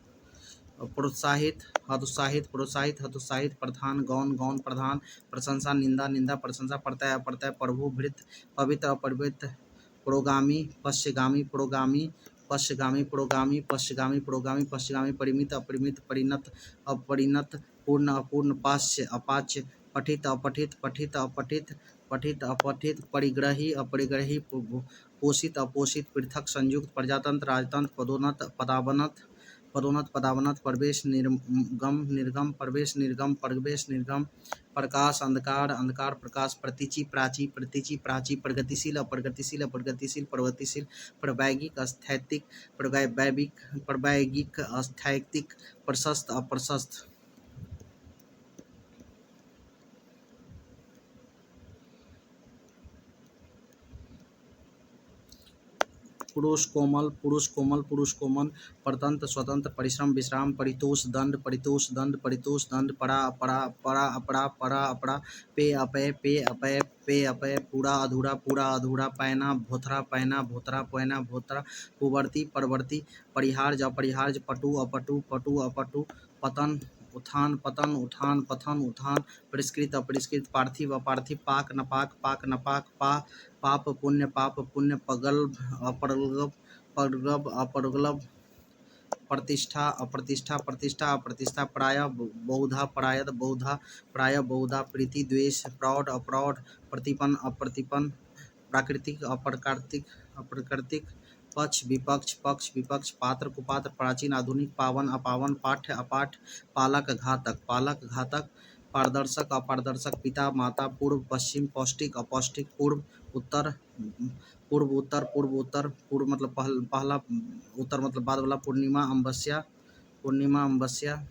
प्रोत्साहित हतोत्साहित प्रोत्साहित हतोत्साहित प्रधान गौण गौण प्रधान प्रशंसा निंदा निंदा प्रशंसा प्रत्यय अप्रत्यय प्रभु भृत पवित्र अपवित्र पुरोगामी पश्यगामी पुरोगामी पश्यगामी पुरोगामी पश्यगामी पुरोगामी पश्यगामी परिमित अपरिमित परिणत अपरिणत पूर्ण अपूर्ण पाश्य अपाच्य पठित अपठित पठित अपठित पठित अपठित परिग्रही अपरिग्रही पोषित अपोषित पृथक संयुक्त प्रजातंत्र राजतंत्र पदोन्नत पदावनत पदोन्नत पदावनत प्रवेश निर्गम निर्गम प्रवेश निर्गम प्रवेश निर्गम प्रकाश अंधकार अंधकार प्रकाश प्रतीचि प्राची प्रतीचि प्राची प्रगतिशील अप्रगतिशील अप्रगतिशील प्रगतिशील प्रवैगिक अस्थैतिक प्रवैगिक अस्थैतिक प्रशस्त अप्रशस्त पुरुष कोमल परतंत्र स्वतंत्र परिश्रम विश्राम परितोष दंड परा अपरा परा अपरा परा अपरा पे अपय पूरा अधूरा पैना भोथरा पैना भोथरा पुवर्ती परवर्ती परिहार्य अपरिहार्य पटु अपटु पतन उत्थान पतन उठान परिष्कृत अपरिष्कृत पार्थिव अपार्थिव पाक नपाक पाप पुण्य पगल्भ अपरगल्भ अपरगल्भ प्रतिष्ठा अप्रतिष्ठा प्राय बहुधा प्रीति द्वेष प्रौढ़ अपरौढ़ प्रतिपन्न अप्रतिपन्न प्राकृतिक अप्राकृतिक पक्ष विपक्ष पात्र कुपात्र प्राचीन आधुनिक पावन अपावन पाठ्य अपाठ्य पालक घातक पारदर्शक अपारदर्शक पिता माता पूर्व पश्चिम पौष्टिक अपौष्टिक पूर्व उत्तर मतलब पहला उत्तर मतलब बाद वाला पूर्णिमा अमावस्या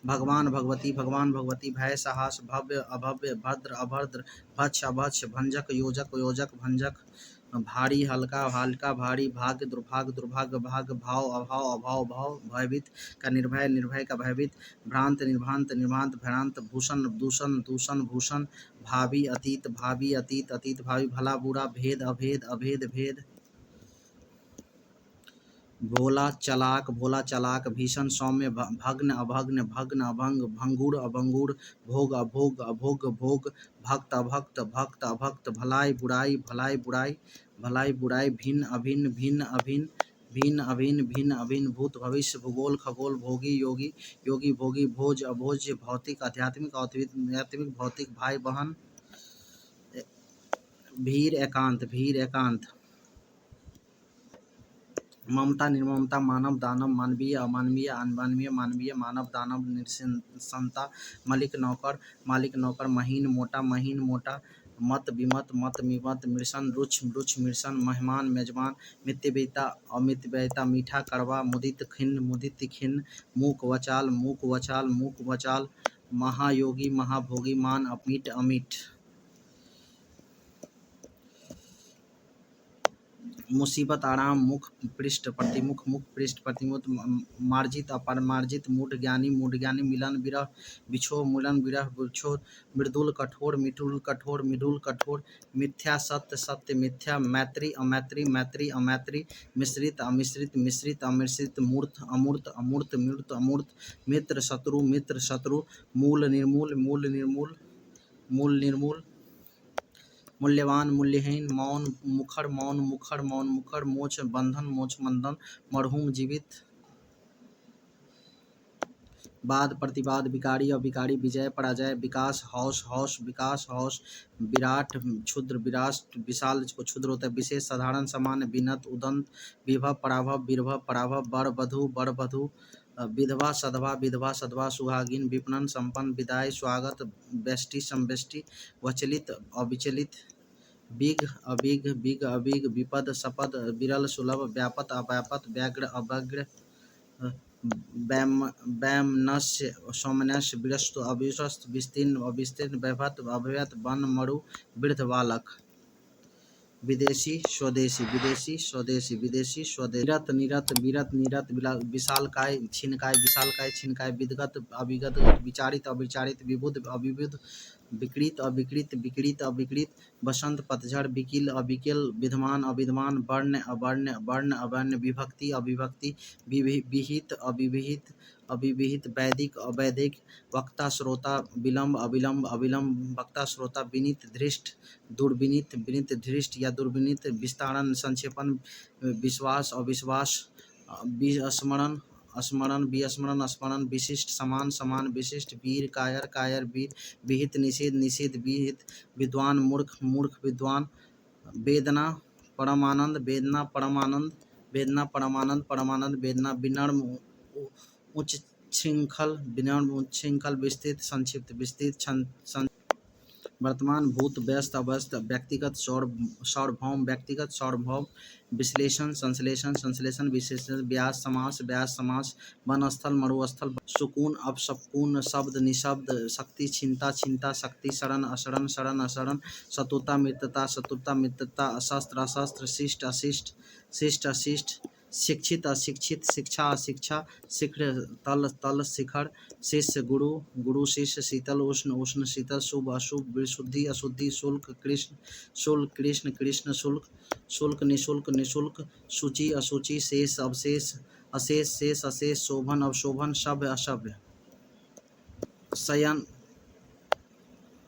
भगवान भगवती भय साहस भव्य अभव्य भद्र अभद्र भक्ष अभक्ष भंजक योजक भंजक भारी हल्का भारी भाग्य दुर्भाग्य भाग भाव अभाव भयभीत का निर्भय का भयभीत भ्रांत निर्भांत भ्रांत भूषण दूषण भावी अतीत भावी भला बुरा भेद अभेद भोला चालाक भीषण सौम्य भग्न अभंग भंगुर अभंगुर भोग अभोग भक्त अभक्त भलाई बुराई भिन्न अभिन्न भूत भविष्य भूगोल खगोल भोगी योगी भोगी भोज अभोज्य भौतिक आध्यात्मिक भौतिक भाई बहन भीर एकांत ममता निर्ममता मानव दानव मानवीय अमानवीय अनमानवीय मानव दानव नृशंसता मालिक नौकर महीन मोटा मत विमत मृषण रुक्ष मृषण मेहमान मेजबान मितव्ययिता अमितव्ययिता मीठा कड़वा मुदित खिन्न मूक वचाल महायोगी महाभोगी मान अमीट मुसीबत आराम मुख पृष्ठ प्रतिमुख मुख पृष्ठ प्रतिमुख मार्जित अपरमार्जित मूढ़ ज्ञानी मिलन विरह बिछोह मिलन विरह बिछोह मृदुल कठोर मृदुल कठोर मिथ्या सत्य सत्य मिथ्या मैत्री अमैत्री मिश्रित अमिश्रित अमिश्रित मूर्त अमूर्त मित्र शत्रु मूल निर्मूल मूल्यवान मूल्यहीन मौन मुखर मोक्ष बंधन मरहूम जीवित वाद प्रतिवाद विकारी अविकारी विजय पराजय विकास हौस विराट क्षुद्र विशाल को क्षुद्र होता है विशेष साधारण सामान्य विनत उदंत विभव पराभव बर वधु विधवा सधवा सुहागिन विपणन संपन्न विदाई स्वागत व्यष्टि समव्यष्टि वचलित अविचलित बिग अबिग विपद सपद विरल सुलभ व्यापत अव्यापत व्याघ्र अव्याघ्र वैमनस्य सौमनस्य विरस्तु अविश्वस्त विस्तीर्ण अभयत वन मरु वृद्ध बालक विदेशी स्वदेशी निरत विशालकाय छिनकाय विदगत विचारित अविचारित विबुध अविबुध विकृत अविकृत बसंत पतझड़ विकिल अविकिल विद्यमान अविद्यमान वर्ण अवर्ण विभक्ति अविभक्ति विहित अविविहित वैदिक अवैदिक वक्ता श्रोता विलंब अविलंब वक्ता श्रोता विनीत धृष्ट विनीत धृष्ट या दुर्विनीत विस्तारण संक्षेपण विश्वास अविश्वास स्मरण विशिष्ट समान विशिष्ट वीर कायर वीर विहित निषेध विहित विद्वान मूर्ख विद्वान वेदना परमानंद वेदना विनम्र उच्च श्रृंखल विस्तृत संक्षिप्त वर्तमान भूत व्यस्त अवस्थ व्यक्तिगत व्यक्तिगत सार्वभौम विश्लेषण संश्लेषण विश्लेषण व्यास समास वनस्थल मरुस्थल सुकून अपशकुन शब्द निशब्द शक्ति छिंता शक्ति शरण अशरण शत्रुता मित्रता अशस्त्र शिष्ट अशिष्ट शिक्षित अशिक्षित शिक्षा अशिक्षा शिखर तल शिखर शिष्य गुरु शिष्य शीतल उष्ण शीतल शुभ अशुभ विशुद्धि अशुद्धि शुल्क कृष्ण शुल्क निशुल्क सूची असूची शेष अवशेष अशेष शोभन अवशोभन सभ्य असभ्य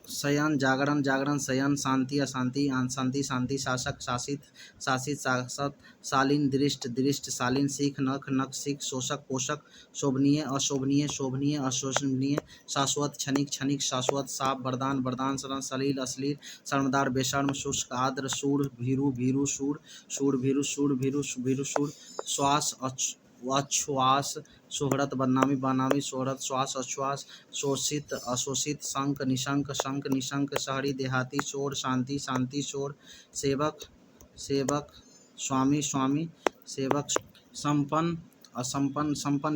शयन जागरण शयन शांति अशांति शासक शासित शालीन दृष्ट शालीन सीख नख सीख शोषक पोषक शोभनीय अशोभनीय शाश्वत क्षणिक शाश्वत साप वरदान सलील अश्लील शर्मदार बेशर्म शुष्क आद्र शूर भीरु शूर श्वास अश्वास शोहरत बदनामी शोहरत श्वास अश्वास अशोषित शंख निशंक शहरी देहाती शोर शांति शोर सेवक स्वामी सेवक संपन्न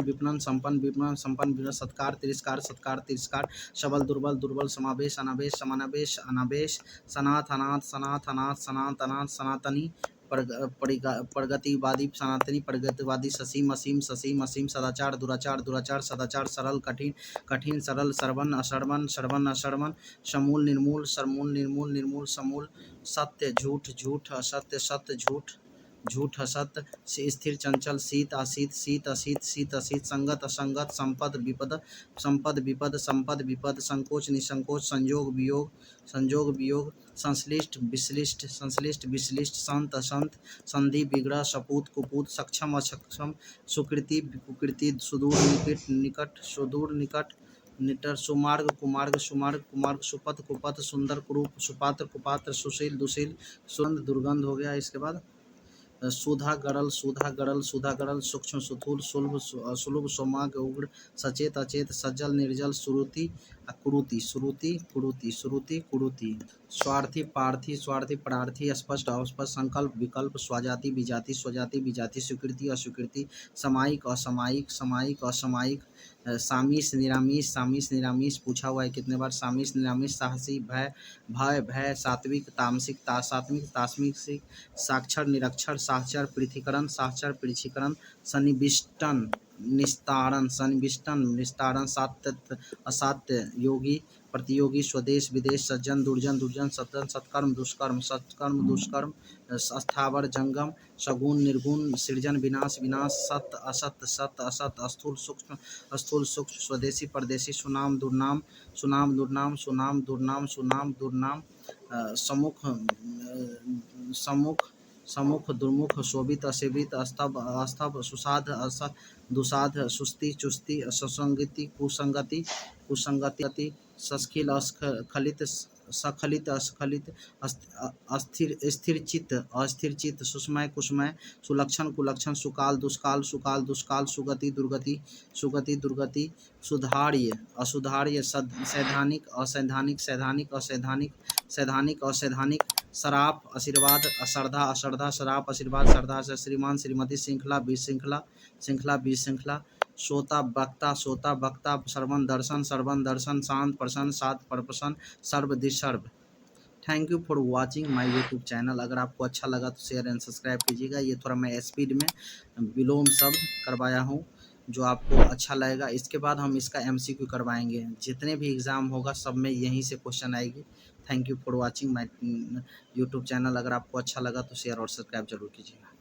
विपणन सत्कार तिरस्कार सबल दुर्बल समावेश अनावेश सनातन सनातनी प्रगतिवादी ससीम असीम सदाचार दुराचार सदाचार सरल कठिन सरल श्रवण अश्रवण समूल निर्मूल समूल सत्य झूठ असत्य झूठ असत्य स्थिर चंचल शीत अशीत संगत असंगत संपद विपद संकोच निसंकोच संयोग वियोग संश्लिष्ट विश्लिष्ट संत असंत संधि विग्रह सपूत कुपूत सक्षम अक्षम सुकृति कुकृति सुदूर निकट निटर सुमार्ग सुपथ कुपथ सुंदर कुरूप कुपात्र सुशील दुशील सुगंध दुर्गंध हो गया। इसके बाद सुधा गड़ल सूक्ष्म सुलभ सोमाग उग्र सचेत अचेत सज्जल निर्जल श्रुति कुरुति श्रुति कुरुति श्रुति कुरुति। स्वार्थी पार्थी स्वार्थी प्रार्थी स्पष्ट अस्पष्ट संकल्प विकल्प स्वजाति विजाति स्वजाति विजाति स्वीकृति अस्वीकृति सामायिक असामायिक सामायिक असामायिक सामीस निरामीस पूछा हुआ है कितने बार सामीस निरामीस साहसी भय भय भय सात्विक तामसिक सात्विक तास्मिक साक्षर निरक्षर साक्षर पृथ्वीकरण साक्षर पृथ्वीकरण सन्निविष्टन निस्तारण सात्य असात्य योगी प्रतियोगी स्वदेश विदेश सज्जन दुर्जन दुर्जन सज्जन सत्कर्म दुष्कर्म स्थावर जंगम सगुण निर्गुण सृजन विनाश विनाश सत्य असत असत स्थूल सूक्ष्म स्वदेशी परदेशी सुनाम दुर्नाम सम्मुख दुर्मुख शोभित असेवित अस्तभ सुसाध दुसाध सुस्ति चुस्ती ससंगति कुसंगति सस्खिल अस्खलित सखलित अस्खलित अस्थिर चित्त सुषमय कुसमय सुलक्षण कुलक्षण सुकाल दुष्काल सुगति दुर्गति सुधार्य असुधार्य सैद्धानिक असैद्धानिक सराप आशीर्वाद अश्रद्धा शराप आशीर्वाद श्रद्धा से श्रीमान श्रीमती श्रृंखला विशृंखला श्रोता वक्ता श्रवण दर्शन शांत प्रसन्न सर्व दिसर्व। Thank you for watching my YouTube channel. अगर आपको अच्छा लगा तो शेयर एंड सब्सक्राइब कीजिएगा। ये थोड़ा मैं स्पीड में विलोम शब्द करवाया हूँ जो आपको अच्छा लगेगा। इसके बाद हम इसका MCQ करवाएंगे। जितने भी एग्ज़ाम होगा सब में यहीं से क्वेश्चन आएगी। Thank you for watching my YouTube channel. अगर आपको अच्छा लगा तो शेयर और सब्सक्राइब जरूर कीजिएगा।